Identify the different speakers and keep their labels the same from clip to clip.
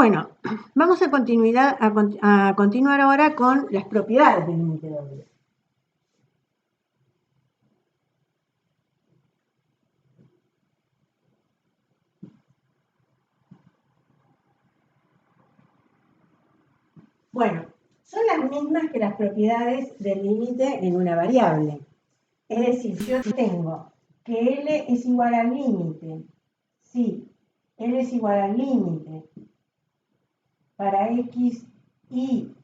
Speaker 1: Bueno, vamos a continuar ahora con las propiedades del límite doble. Bueno, son las mismas que las propiedades del límite en una variable. Es decir, yo tengo que L es igual al límite. Sí, L es igual al límite para x y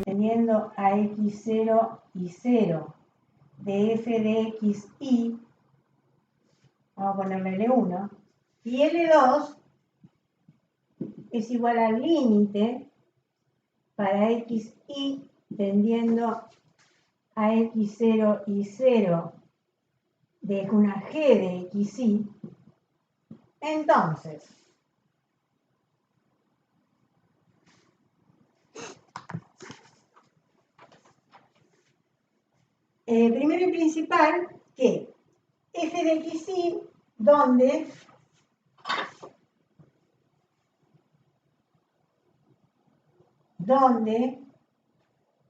Speaker 1: teniendo a x0 y 0 de f de x y, vamos a ponerle L1, y L2 es igual al límite para x y tendiendo a x0 y 0 de una g de x y. Entonces, primero y principal, que f de x y, donde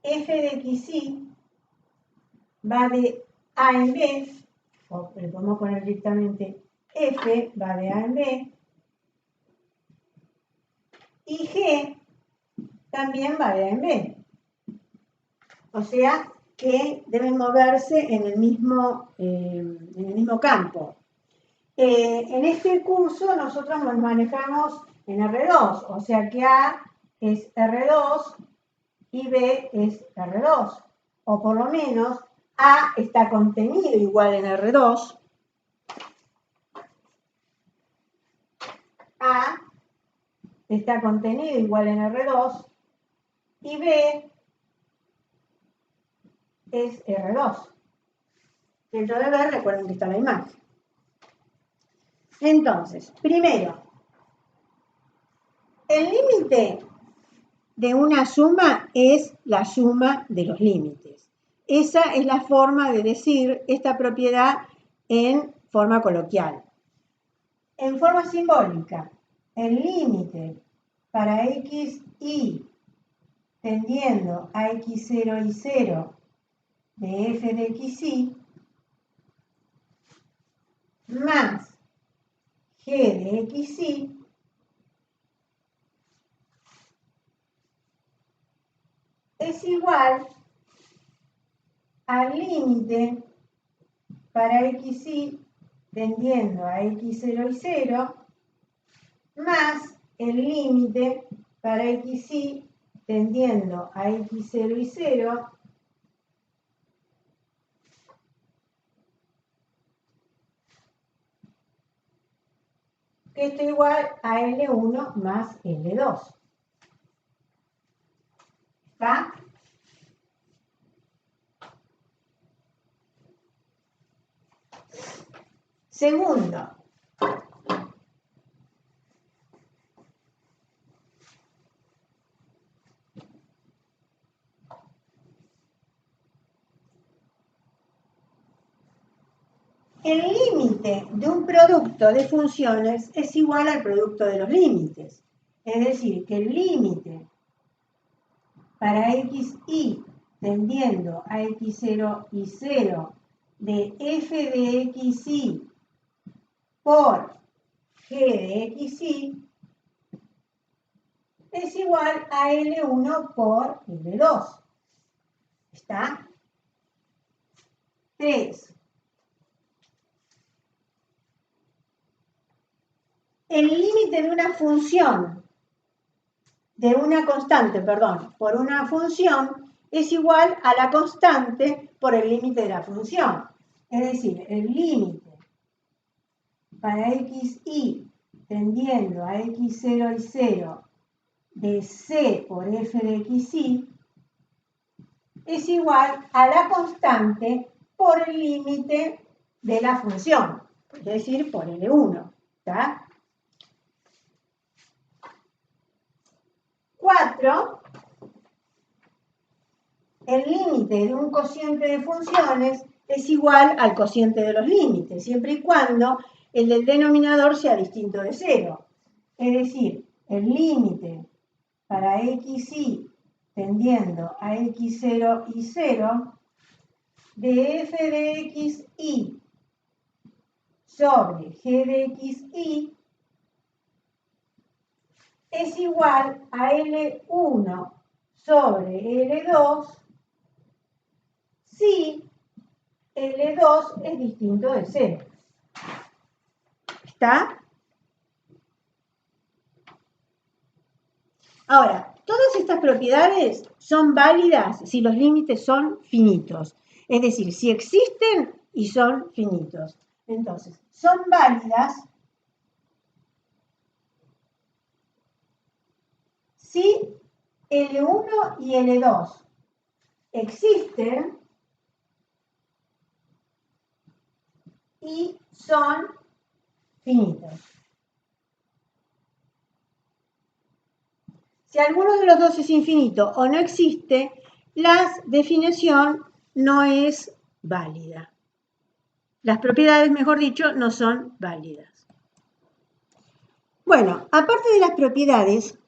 Speaker 1: f de x y va de a en b, o le podemos poner directamente f va de a en b, y g también va de a en b. O sea que deben moverse en el mismo campo. En este curso nosotros nos manejamos en R2, o sea que A es R2 y B es R2, o por lo menos A está contenido igual en R2, A está contenido igual en R2 y B es R2. Dentro de B recuerden que está la imagen. Entonces, primero, el límite de una suma es la suma de los límites. Esa es la forma de decir esta propiedad en forma coloquial. En forma simbólica, el límite para x y tendiendo a x0 y 0 de f de x y más g de x y es igual al límite para x y tendiendo a x0 y 0 más el límite para x y tendiendo a x0 y 0 que esto es igual a L1 más L2. ¿Está? Segundo, el límite de un producto de funciones es igual al producto de los límites. Es decir, que el límite para x y tendiendo a x0 y 0 de f de x y por g de x y es igual a L1 por L2. ¿Está? 3. El límite de una función, por una función es igual a la constante por el límite de la función. Es decir, el límite para x y tendiendo a x0 y 0 de c por f de x y es igual a la constante por el límite de la función, es decir, por L1. ¿Está? 4. El límite de un cociente de funciones es igual al cociente de los límites, siempre y cuando el del denominador sea distinto de 0. Es decir, el límite para xy tendiendo a x0 y 0 de f de xy sobre g de xy es igual a L1 sobre L2 si L2 es distinto de 0. ¿Está? Ahora, todas estas propiedades son válidas si los límites son finitos. Es decir, si existen y son finitos. Entonces, son válidas si L1 y L2 existen y son finitos. Si alguno de los dos es infinito o no existe, la definición no es válida. Las propiedades, mejor dicho, no son válidas. Bueno, aparte de las propiedades,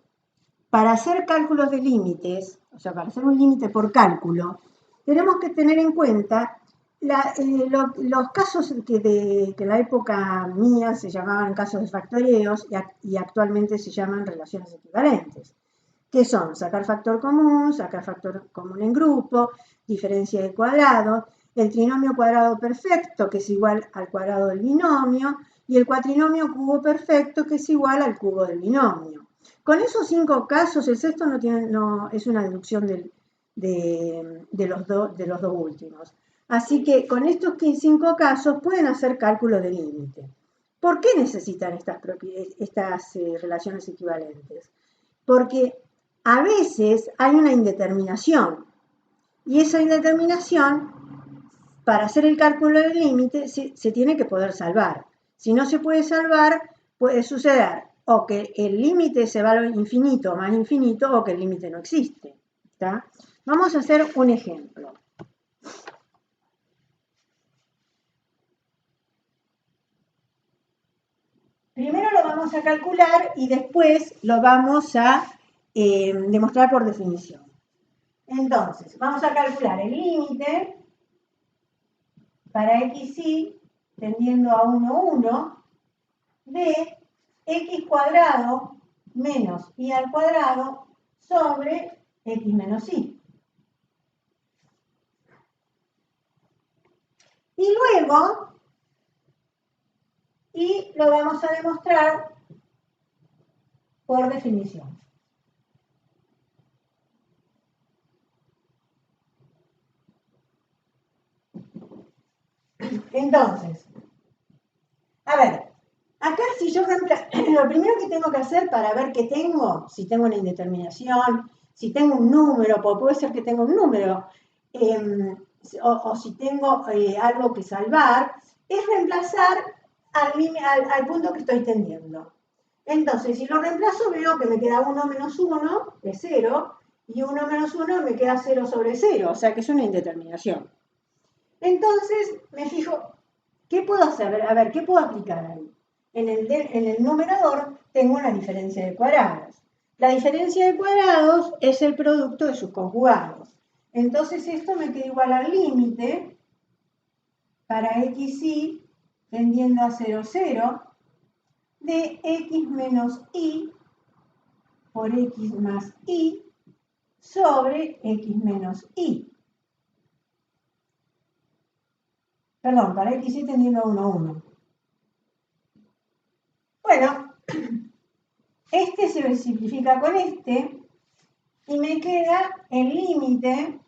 Speaker 1: para hacer cálculos de límites, o sea, para hacer un límite por cálculo, tenemos que tener en cuenta los casos que en la época mía se llamaban casos de factoreos y actualmente se llaman relaciones equivalentes, que son sacar factor común en grupo, diferencia de cuadrados, el trinomio cuadrado perfecto, que es igual al cuadrado del binomio, y el cuatrinomio cubo perfecto, que es igual al cubo del binomio. Con esos 5 casos, el sexto no es una deducción de los dos últimos. Así que con estos 5 casos pueden hacer cálculo de límite. ¿Por qué necesitan estas relaciones equivalentes? Porque a veces hay una indeterminación y esa indeterminación, para hacer el cálculo del límite, se tiene que poder salvar. Si no se puede salvar, puede suceder o que el límite se va a lo infinito o más infinito o que el límite no existe. ¿Está? Vamos a hacer un ejemplo. Primero lo vamos a calcular y después lo vamos a demostrar por definición. Entonces, vamos a calcular el límite para xy tendiendo a 1, 1 de x cuadrado menos y al cuadrado sobre x menos y. Y luego, lo vamos a demostrar por definición. Entonces, a ver, acá si yo lo primero que tengo que hacer para ver qué tengo, si tengo una indeterminación, si tengo un número, puede ser que tenga un número, o si tengo algo que salvar, es reemplazar al punto que estoy tendiendo. Entonces, si lo reemplazo, veo que me queda 1 menos 1, es 0, y 1 menos 1 me queda 0 sobre 0, o sea que es una indeterminación. Entonces, me fijo, ¿qué puedo hacer? A ver, ¿qué puedo aplicar ahí? En el numerador tengo una diferencia de cuadrados. La diferencia de cuadrados es el producto de sus conjugados. Entonces, esto me queda igual al límite para xy tendiendo a 0, 0 de x menos y por x más y sobre x menos y. Perdón, para xy tendiendo a 1, 1. Bueno, este se simplifica con este y me queda el límite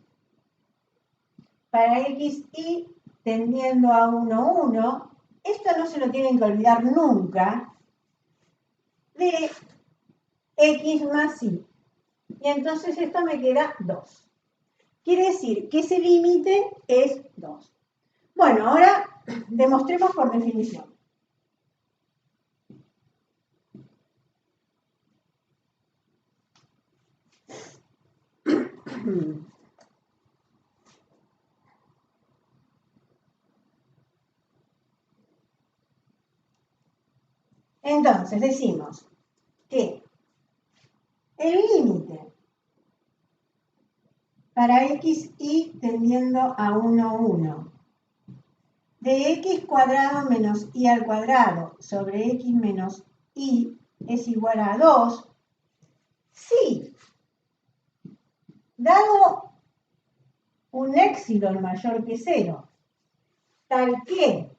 Speaker 1: para xy tendiendo a 1, 1. Esto no se lo tienen que olvidar nunca, de x más y. Y entonces esto me queda 2. Quiere decir que ese límite es 2. Bueno, ahora demostremos por definición. Entonces decimos que el límite para x, y tendiendo a 1, 1, de x cuadrado menos y al cuadrado sobre x menos y es igual a 2, si, dado un éxito mayor que 0, tal que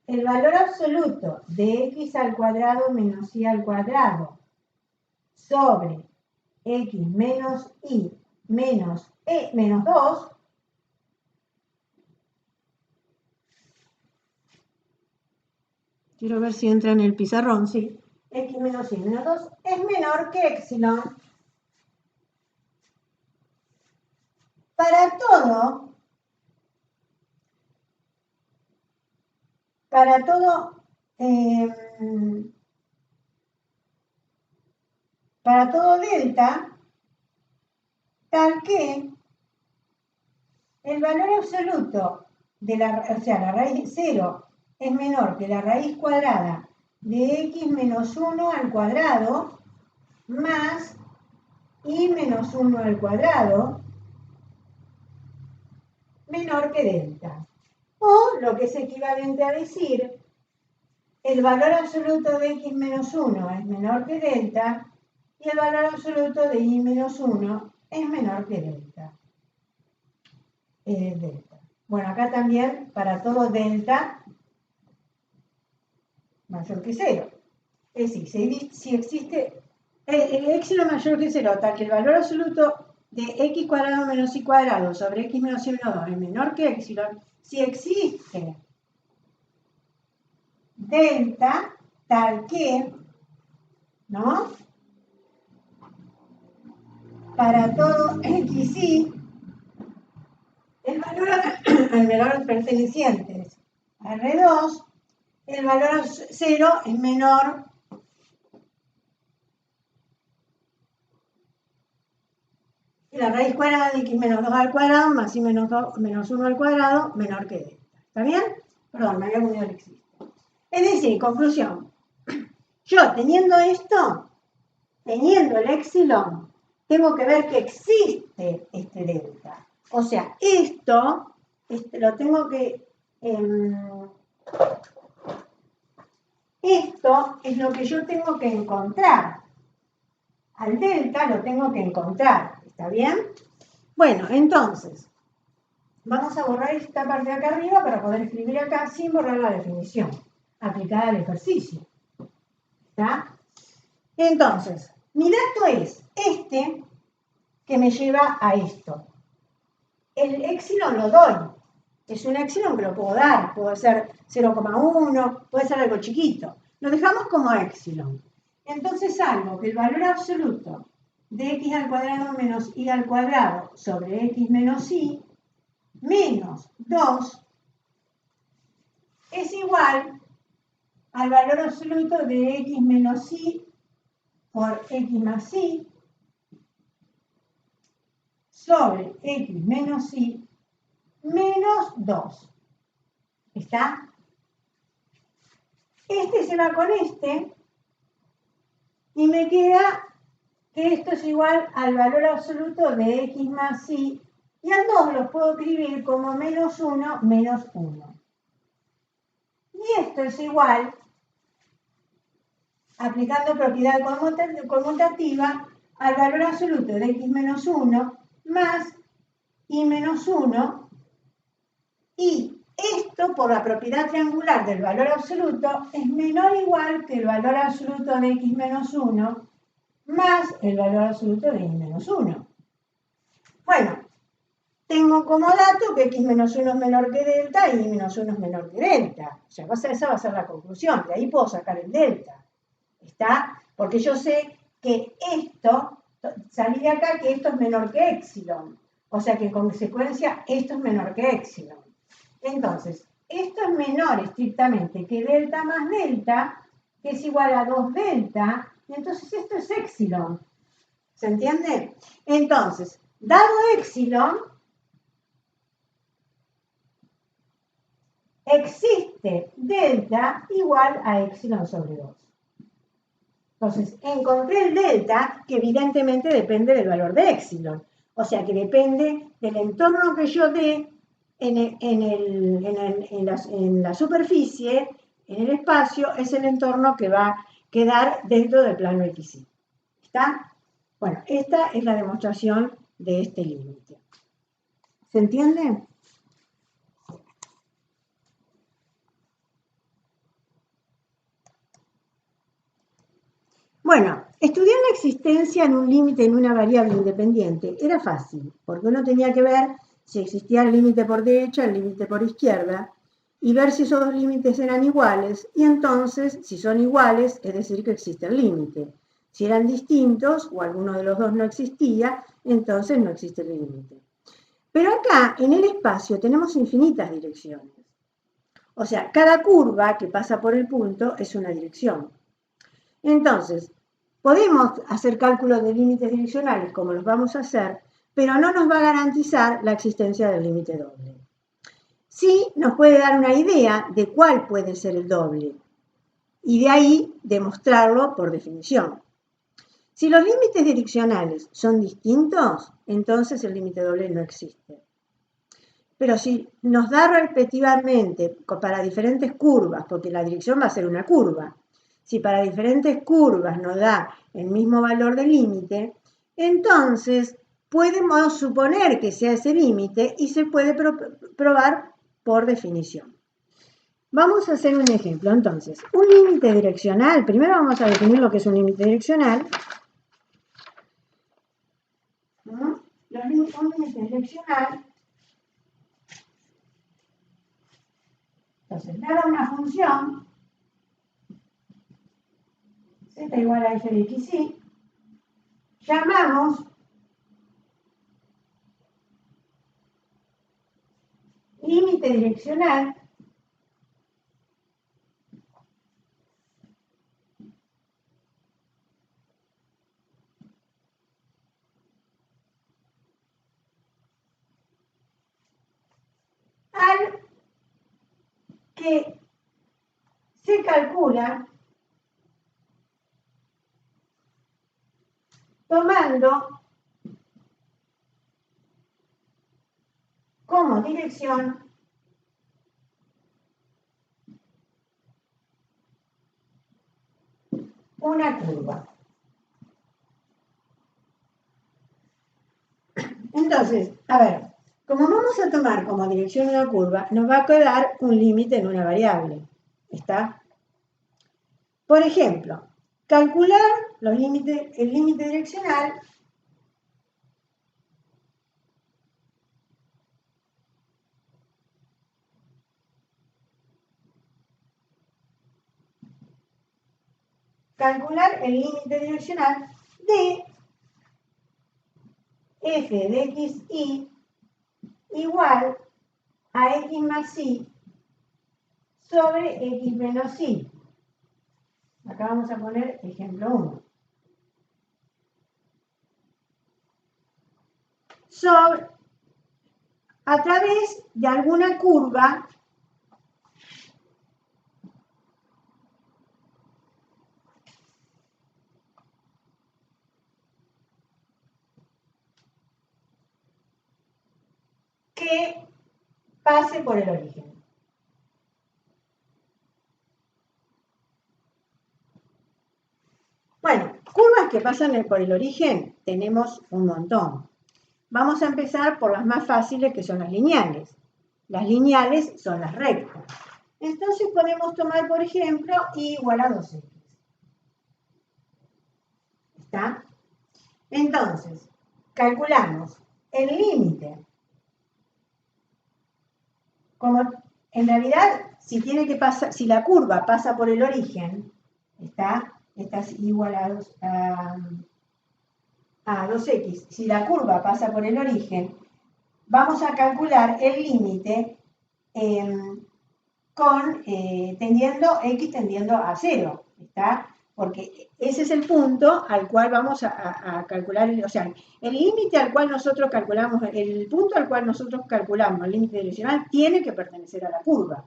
Speaker 1: el valor absoluto de x al cuadrado menos y al cuadrado sobre x menos y menos e menos 2 quiero ver si entra en el pizarrón, sí, x menos y menos 2 es menor que epsilon. Para todo delta, tal que el valor absoluto de la raíz 0 es menor que la raíz cuadrada de x menos 1 al cuadrado más y menos 1 al cuadrado menor que delta. O lo que es equivalente a decir, el valor absoluto de x menos 1 es menor que delta y el valor absoluto de y menos 1 es menor que delta. Delta. Bueno, acá también para todo delta mayor que 0. Es decir, si existe el éxito mayor que 0, tal que el valor absoluto de x cuadrado menos y cuadrado sobre x menos y menos 2 es menor que epsilon, si existe delta tal que, ¿no? Para todo x y, el valor perteneciente a R2, el valor 0 es menor que la raíz cuadrada de x menos 2 al cuadrado más y menos 1 al cuadrado menor que delta. ¿Está bien? Perdón, me había comido el existe. Es decir, conclusión, yo teniendo esto, teniendo el epsilon, tengo que ver que existe este delta. O sea, esto lo tengo que... esto es lo que yo tengo que encontrar. Al delta lo tengo que encontrar. ¿Está bien? Bueno, entonces, vamos a borrar esta parte de acá arriba para poder escribir acá sin borrar la definición aplicada al ejercicio. ¿Está? Entonces, mi dato es este que me lleva a esto. El epsilon lo doy. Es un epsilon que lo puedo dar. Puede ser 0,1, puede ser algo chiquito. Lo dejamos como epsilon. Entonces salvo que el valor absoluto de x al cuadrado menos y al cuadrado sobre x menos y menos 2 es igual al valor absoluto de x menos y por x más y sobre x menos y menos 2. ¿Está? Este se va con este y me queda que esto es igual al valor absoluto de x más y al 2 lo puedo escribir como menos 1 menos 1. Y esto es igual, aplicando propiedad conmutativa, al valor absoluto de x menos 1 más y menos 1, y esto por la propiedad triangular del valor absoluto es menor o igual que el valor absoluto de x menos 1 más el valor absoluto de y menos 1. Bueno, tengo como dato que x menos 1 es menor que delta y y menos 1 es menor que delta. O sea, esa va a ser la conclusión. De ahí puedo sacar el delta. ¿Está? Porque yo sé que esto, salí de acá que esto es menor que epsilon. O sea que en consecuencia esto es menor que epsilon. Entonces, esto es menor estrictamente que delta más delta, que es igual a 2 delta, y entonces esto es epsilon. ¿Se entiende? Entonces, dado epsilon, existe delta igual a epsilon sobre 2. Entonces, encontré el delta, que evidentemente depende del valor de epsilon. O sea, que depende del entorno que yo dé en la superficie, en el espacio, es el entorno que va a quedar dentro del plano XY. ¿Está? Bueno, esta es la demostración de este límite. ¿Se entiende? Bueno, estudiar la existencia en un límite en una variable independiente era fácil, porque uno tenía que ver si existía el límite por derecha, el límite por izquierda, y ver si esos dos límites eran iguales, y entonces, si son iguales, es decir que existe el límite. Si eran distintos, o alguno de los dos no existía, entonces no existe el límite. Pero acá, en el espacio, tenemos infinitas direcciones. O sea, cada curva que pasa por el punto es una dirección. Entonces, podemos hacer cálculos de límites direccionales como los vamos a hacer, pero no nos va a garantizar la existencia del límite doble. Sí nos puede dar una idea de cuál puede ser el doble y de ahí demostrarlo por definición. Si los límites direccionales son distintos, entonces el límite doble no existe. Pero si nos da respectivamente para diferentes curvas, porque la dirección va a ser una curva, si para diferentes curvas nos da el mismo valor de límite, entonces podemos suponer que sea ese límite y se puede probar por definición. Vamos a hacer un ejemplo. Entonces, un límite direccional, primero vamos a definir lo que es un límite direccional. Un límite direccional, entonces, dada una función, z igual a f de x, y, llamamos límite direccional al que se calcula tomando como dirección una curva. Entonces, a ver, como vamos a tomar como dirección una curva, nos va a quedar un límite en una variable. ¿Está? Por ejemplo, calcular el límite direccional de f de xy igual a x más y sobre x menos y. Acá vamos a poner ejemplo 1. A través de alguna curva que pase por el origen. Bueno, curvas que pasan por el origen tenemos un montón. Vamos a empezar por las más fáciles, que son las lineales. Las lineales son las rectas. Entonces podemos tomar, por ejemplo, y igual a 2x. ¿Está? Entonces, calculamos el límite. Como en realidad, si la curva pasa por el origen, esta es igual a 2x. Si la curva pasa por el origen, vamos a calcular el límite x tendiendo a 0, ¿está? Porque ese es el punto al cual vamos a calcular, o sea, el límite al cual nosotros calculamos, el punto al cual nosotros calculamos el límite direccional tiene que pertenecer a la curva.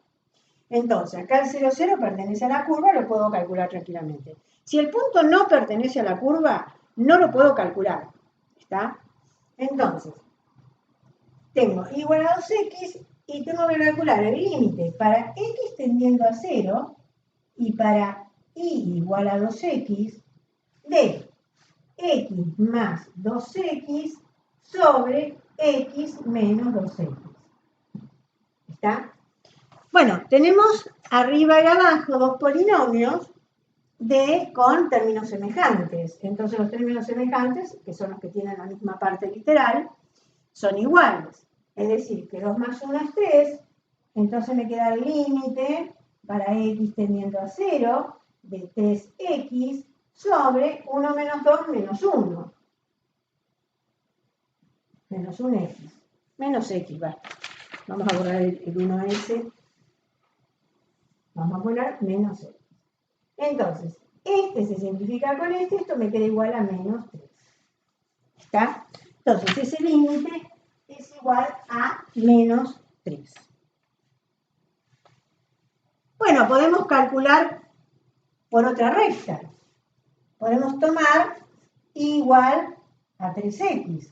Speaker 1: Entonces, acá el 0, 0 pertenece a la curva, lo puedo calcular tranquilamente. Si el punto no pertenece a la curva, no lo puedo calcular. ¿Está? Entonces, tengo igual a 2x y tengo que calcular el límite para x tendiendo a 0 y para y igual a 2x de x más 2x sobre x menos 2x. ¿Está? Bueno, tenemos arriba y abajo dos polinomios con términos semejantes. Entonces los términos semejantes, que son los que tienen la misma parte literal, son iguales. Es decir, que 2 más 1 es 3, entonces me queda el límite para x tendiendo a 0 de 3x sobre 1 menos 2 menos 1. Menos 1x. Menos x, va. Vamos a borrar el 1s. Vamos a poner menos x. Entonces, este se simplifica con este, esto me queda igual a menos 3. ¿Está? Entonces, ese límite es igual a menos 3. Bueno, podemos calcular por otra recta. Podemos tomar igual a 3x.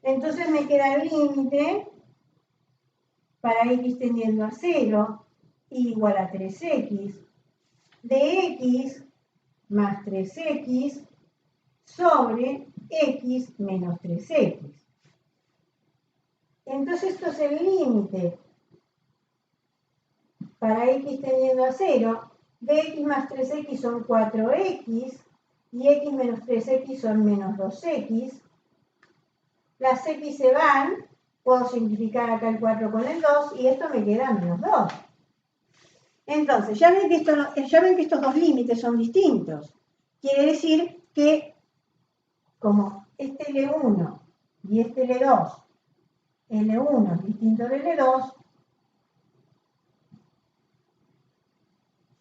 Speaker 1: Entonces me queda el límite para x tendiendo a 0 igual a 3x de x más 3x sobre x menos 3x. Entonces esto es el límite para x tendiendo a 0 de x más 3x son 4x y x menos 3x son menos 2x. Las x se van, puedo simplificar acá el 4 con el 2 y esto me queda menos 2. Entonces, ya ven que estos dos límites son distintos. Quiere decir que, como este L1 y este L2, L1 es distinto del L2,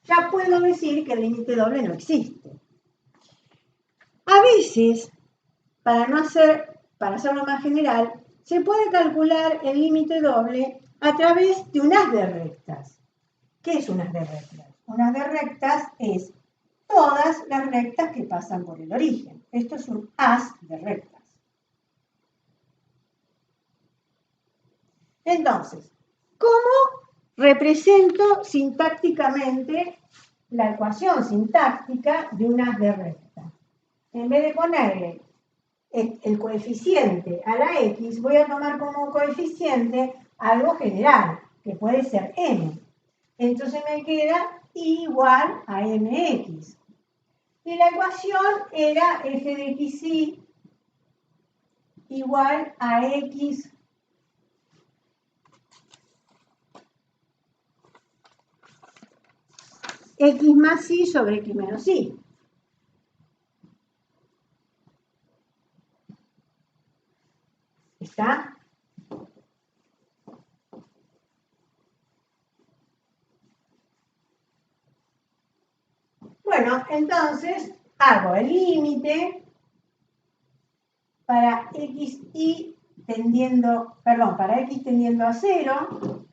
Speaker 1: ya puedo decir que el límite doble no existe. A veces, para hacerlo más general, se puede calcular el límite doble a través de un haz de rectas. ¿Qué es un haz de rectas? Un haz de rectas es todas las rectas que pasan por el origen. Esto es un haz de rectas. Entonces, ¿cómo represento sintácticamente la ecuación sintáctica de un haz de rectas? En vez de ponerle el coeficiente a la x, voy a tomar como coeficiente algo general, que puede ser m. Entonces me queda igual a mx. Y la ecuación era f de xy igual a x más y sobre x menos y. ¿Está? Bueno, entonces hago el límite para x tendiendo a 0,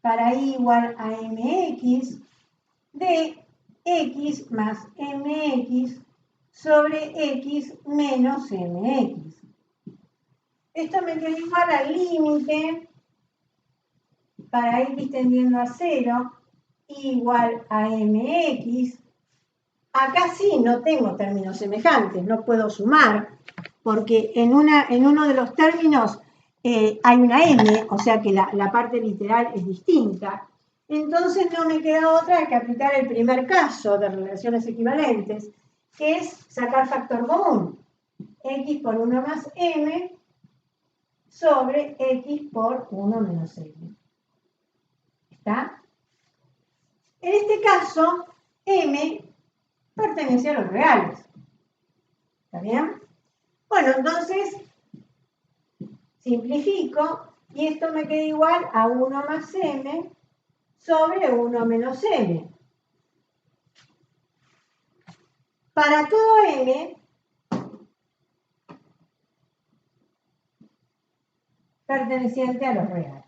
Speaker 1: para y igual a mx, de x más mx sobre x menos mx. Esto me queda igual al límite para x tendiendo a 0 igual a mx. Acá sí no tengo términos semejantes, no puedo sumar, porque en uno de los términos hay una m, o sea que la parte literal es distinta. Entonces no me queda otra que aplicar el primer caso de relaciones equivalentes, que es sacar factor común. X por 1 más m sobre x por 1 menos m. ¿Está? En este caso, m pertenece a los reales. ¿Está bien? Bueno, entonces simplifico y esto me queda igual a 1 más m sobre 1 menos m. Para todo m perteneciente a los reales.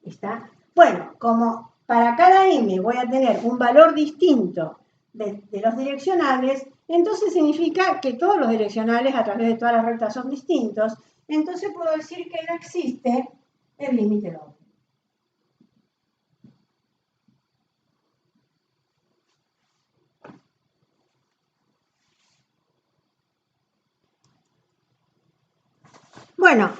Speaker 1: ¿Está? Bueno, como para cada m voy a tener un valor distinto de los direccionales, entonces significa que todos los direccionales a través de todas las rectas son distintos, entonces puedo decir que no existe el límite doble. Bueno,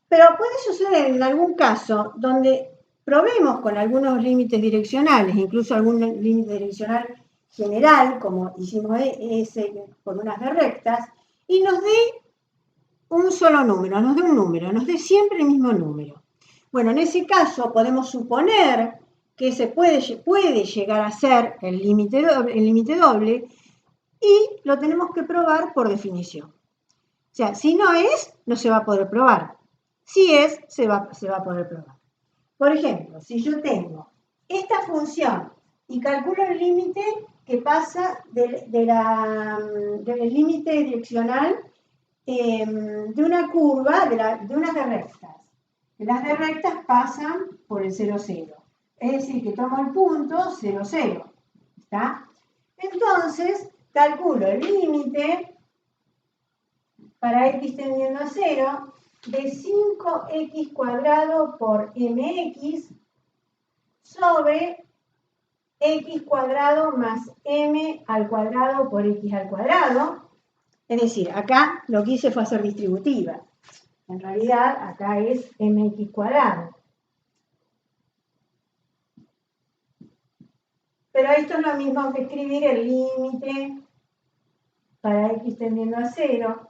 Speaker 1: pero puede suceder en algún caso donde probemos con algunos límites direccionales, incluso algún límite direccional general, como hicimos ese por unas de rectas, y nos dé un solo número, nos dé siempre el mismo número. Bueno, en ese caso podemos suponer que ese puede llegar a ser el límite doble y lo tenemos que probar por definición. O sea, si no es, no se va a poder probar. Si es, se va a poder probar. Por ejemplo, si yo tengo esta función y calculo el límite que pasa del límite direccional de una curva, de unas de rectas. Las de rectas pasan por el 0, 0. Es decir, que tomo el punto 0, 0. ¿Está? Entonces, calculo el límite para x tendiendo a 0 de 5x cuadrado por mx sobre x cuadrado más m al cuadrado por x al cuadrado. Es decir, acá lo que hice fue hacer distributiva. En realidad, acá es mx cuadrado. Pero esto es lo mismo que escribir el límite para x tendiendo a 0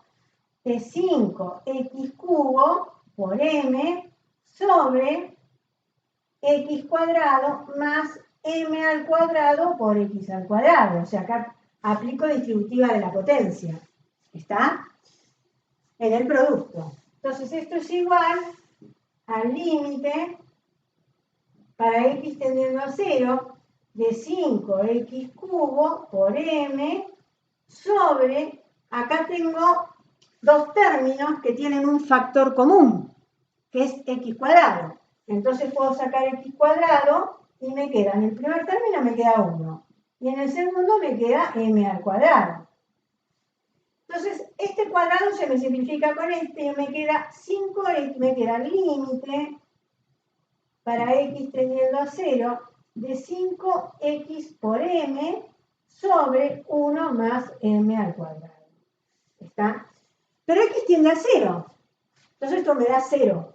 Speaker 1: de 5x cubo por m sobre x cuadrado más m al cuadrado por x al cuadrado. O sea, acá aplico distributiva de la potencia. ¿Está? En el producto. Entonces, esto es igual al límite para x tendiendo a 0 de 5x cubo por m sobre, acá tengo dos términos que tienen un factor común, que es x cuadrado. Entonces puedo sacar x cuadrado y me queda, en el primer término me queda 1. Y en el segundo me queda m al cuadrado. Entonces, este cuadrado se me simplifica con este y me queda 5x, me queda el límite para x tendiendo a 0 de 5x por m sobre 1 más m al cuadrado. ¿Está? Pero x tiende a 0. Entonces esto me da 0.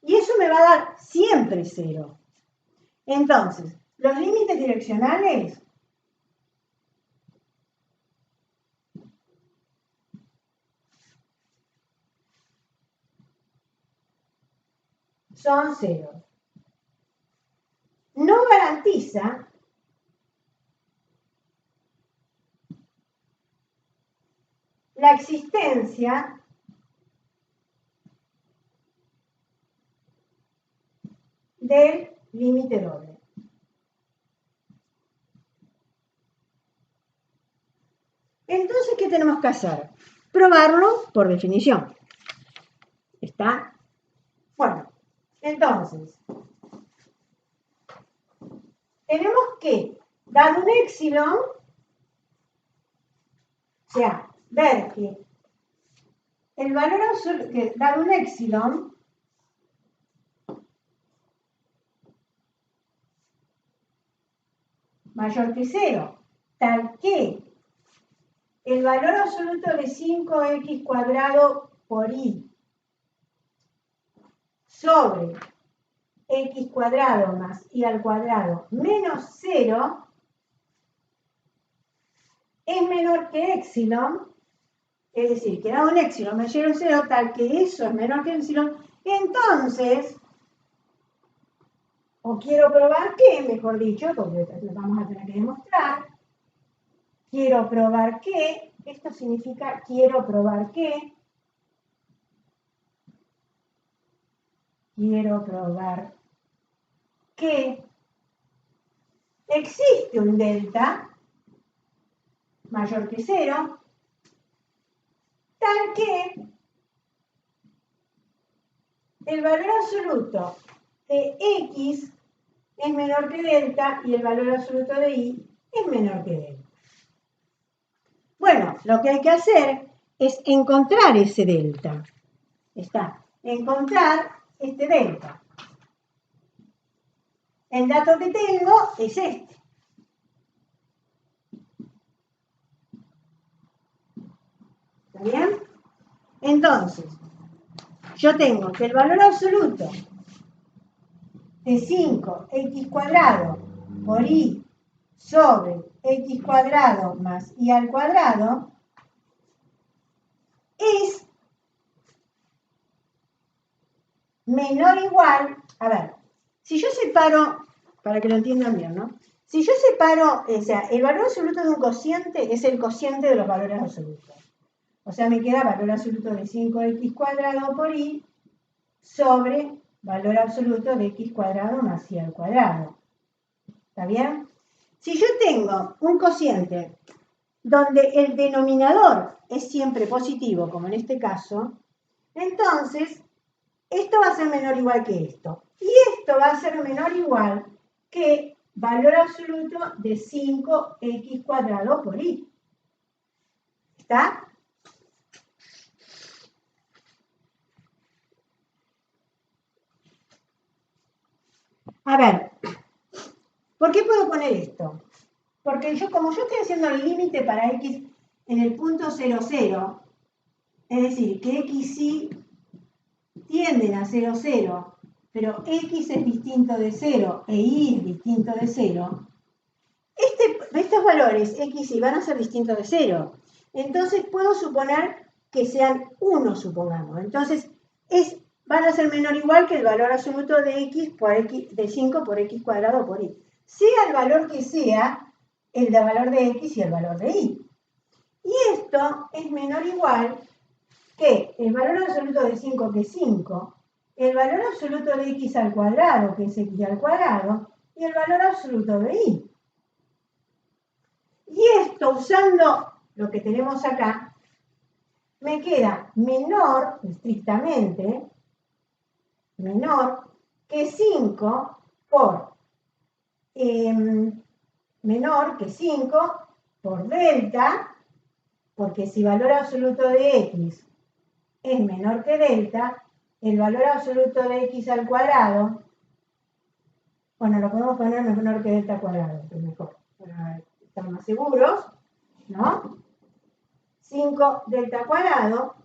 Speaker 1: Y eso me va a dar siempre 0. Entonces, los límites direccionales son 0. No garantiza la existencia del límite doble. Entonces, ¿qué tenemos que hacer? Probarlo por definición. ¿Está? Bueno, entonces, tenemos que, dado un épsilon, o sea, ver que el valor absoluto, que dado un épsilon, mayor que 0, tal que el valor absoluto de 5x cuadrado por y sobre x cuadrado más y al cuadrado menos 0 es menor que épsilon, es decir, que dado un épsilon mayor a 0, tal que eso es menor que épsilon, entonces, o quiero probar que, mejor dicho, porque lo vamos a tener que demostrar, quiero probar que, esto significa quiero probar que existe un delta mayor que 0, tal que el valor absoluto de X es menor que delta y el valor absoluto de Y es menor que delta. Bueno, lo que hay que hacer es encontrar ese delta. Está, encontrar este delta. El dato que tengo es este. ¿Está bien? Entonces, yo tengo que el valor absoluto de 5x cuadrado por y sobre x cuadrado más y al cuadrado es menor o igual, a ver, si yo separo, para que lo entiendan bien, ¿no? Si yo separo, o sea, el valor absoluto de un cociente es el cociente de los valores absolutos. O sea, me queda valor absoluto de 5x cuadrado por y sobre valor absoluto de x cuadrado más y al cuadrado. ¿Está bien? Si yo tengo un cociente donde el denominador es siempre positivo, como en este caso, entonces esto va a ser menor o igual que esto. Y esto va a ser menor o igual que valor absoluto de 5x cuadrado por y. ¿Está? A ver, ¿por qué puedo poner esto? Porque como yo estoy haciendo el límite para x en el punto 0, 0, es decir, que x y tienden a 0, 0, pero x es distinto de 0 e y es distinto de 0, estos valores x y van a ser distintos de 0. Entonces puedo suponer que sean 1, supongamos. Entonces van a ser menor o igual que el valor absoluto de x por x de 5 por x cuadrado por y. Sea el valor que sea, el de valor de x y el valor de y. Y esto es menor o igual que el valor absoluto de 5, que es 5, el valor absoluto de x al cuadrado, que es x al cuadrado, y el valor absoluto de y. Y esto, usando lo que tenemos acá, me queda menor, estrictamente, menor que 5 por menor que 5 por delta, porque si valor absoluto de x es menor que delta, el valor absoluto de x al cuadrado, bueno, lo podemos poner menor que delta al cuadrado, que es mejor, para estar más seguros, ¿no? 5 delta cuadrado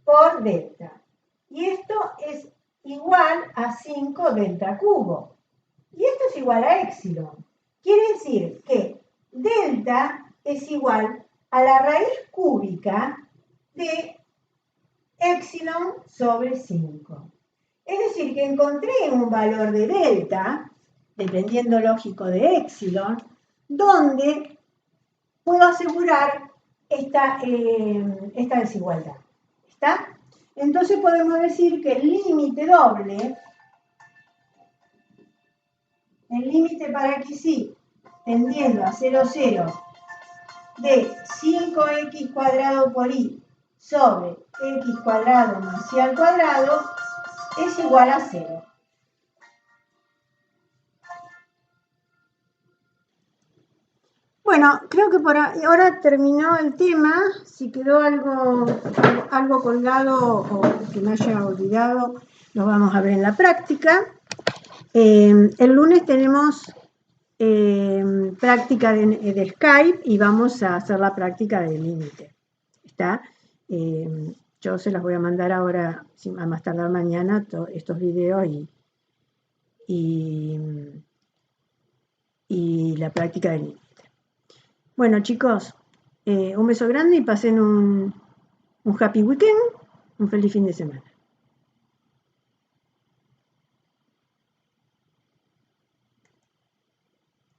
Speaker 1: por delta. Y esto es igual a 5 delta cubo. Y esto es igual a épsilon. Quiere decir que delta es igual a la raíz cúbica de épsilon sobre 5. Es decir, que encontré un valor de delta, dependiendo lógico de épsilon, donde puedo asegurar esta desigualdad. ¿Está? Entonces podemos decir que el límite doble, el límite para xy tendiendo a 0, 0 de 5x cuadrado por y sobre x cuadrado más y al cuadrado es igual a 0. Bueno, creo que por ahora terminó el tema. Si quedó algo colgado o que me haya olvidado, lo vamos a ver en la práctica. El lunes tenemos práctica de Skype y vamos a hacer la práctica del límite. ¿Está? Yo se las voy a mandar ahora, a más tardar mañana, estos videos y la práctica del límite. Bueno, chicos, un beso grande y pasen un happy weekend, un feliz fin de semana.